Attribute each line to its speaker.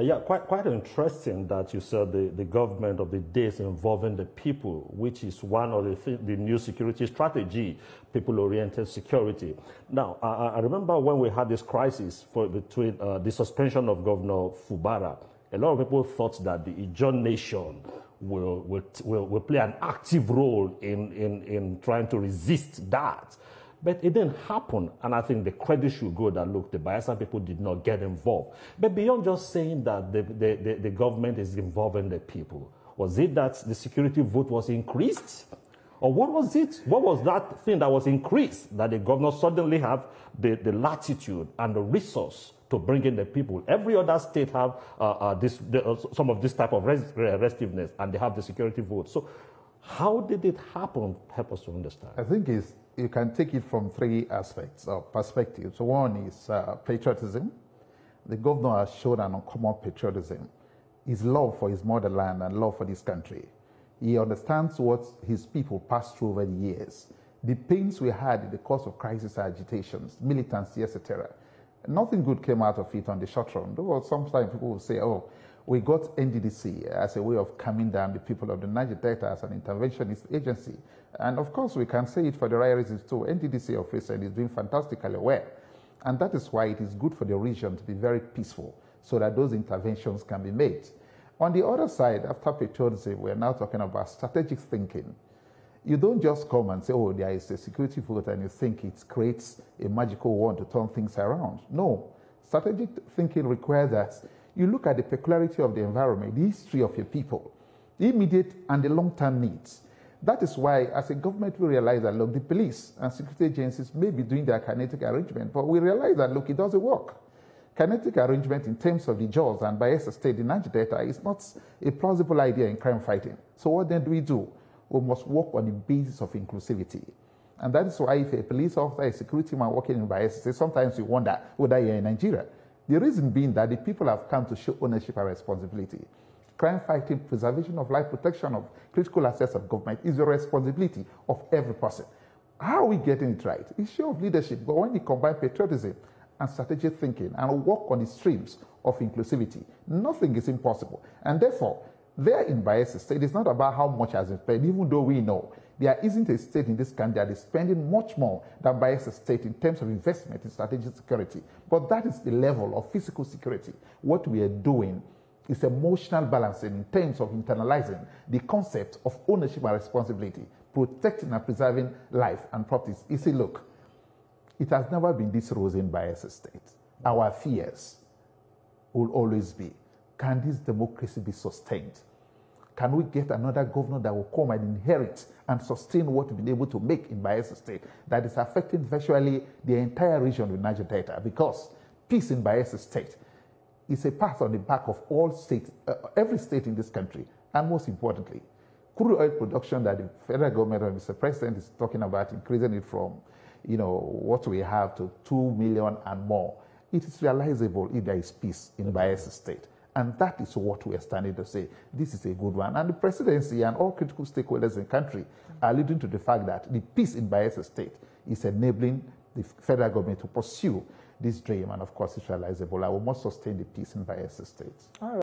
Speaker 1: Yeah, quite interesting that you said the government of the days involving the people, which is one of the new security strategy, people-oriented security. Now, I remember when we had this crisis between the suspension of Governor Fubara, a lot of people thought that the Ijaw nation will play an active role in trying to resist that. But it didn't happen, and I think the credit should go that, look, the Bayelsa people did not get involved. But beyond just saying that the government is involving the people, was it that the security vote was increased? Or what was it? What was that thing that was increased, that the governor suddenly have the latitude and the resource to bring in the people? Every other state have some of this type of restiveness, and they have the security vote. So how did it happen? Help us to understand.
Speaker 2: I think you can take it from three aspects or perspectives. So one is patriotism. The governor has shown an uncommon patriotism, his love for his motherland and love for this country. He understands what his people passed through over the years, the pains we had in the course of crisis agitations, militancy, etc. Nothing good came out of it on the short run. Though sometimes people will say, oh, we got NDDC as a way of calming down the people of the Niger Delta as an interventionist agency. And of course, we can say it for the right reasons too. NDDC of recent is doing fantastically well. And that is why it is good for the region to be very peaceful so that those interventions can be made. On the other side, after patriotism, we're now talking about strategic thinking. You don't just come and say, oh, there is a security vote, and you think it creates a magical wand to turn things around. No. Strategic thinking requires that you look at the peculiarity of the environment, the history of your people, the immediate and the long-term needs. That is why, as a government, we realize that, look, the police and security agencies may be doing their kinetic arrangement, but we realize that, look, it doesn't work. Kinetic arrangement in terms of the Ijaws and Bayelsa State, the Niger Delta, is not a plausible idea in crime fighting. So what then do we do? We must work on the basis of inclusivity. And that is why if a police officer, a security man working in Bayelsa, sometimes you wonder whether you're in Nigeria. The reason being that the people have come to show ownership and responsibility. Crime fighting, preservation of life, protection of critical assets of government is the responsibility of every person. How are we getting it right? It's show of leadership, but when you combine patriotism and strategic thinking and work on the streams of inclusivity, nothing is impossible. And therefore, there in Bayelsa State, it's not about how much has been spent, even though we know there isn't a state in this country that is spending much more than Bayelsa State in terms of investment in strategic security. But that is the level of physical security. What we are doing is emotional balancing in terms of internalizing the concept of ownership and responsibility, protecting and preserving life and properties. You see, look, it has never been this rosy in Bayelsa State. Our fears will always be, can this democracy be sustained? Can we get another governor that will come and inherit and sustain what we've been able to make in Bayelsa State that is affecting virtually the entire region of Niger Delta? Because peace in Bayelsa State is a path on the back of all states, every state in this country, and most importantly, crude oil production that the federal government and Mr. President is talking about increasing it from, what we have to 2 million and more. It is realizable if there is peace in Bayelsa State. And that is what we are standing to say. This is a good one. And the presidency and all critical stakeholders in the country are leading to the fact that the peace in Bayelsa State is enabling the federal government to pursue this dream. And of course, it's realizable. I will must sustain the peace in Bayelsa State. All right.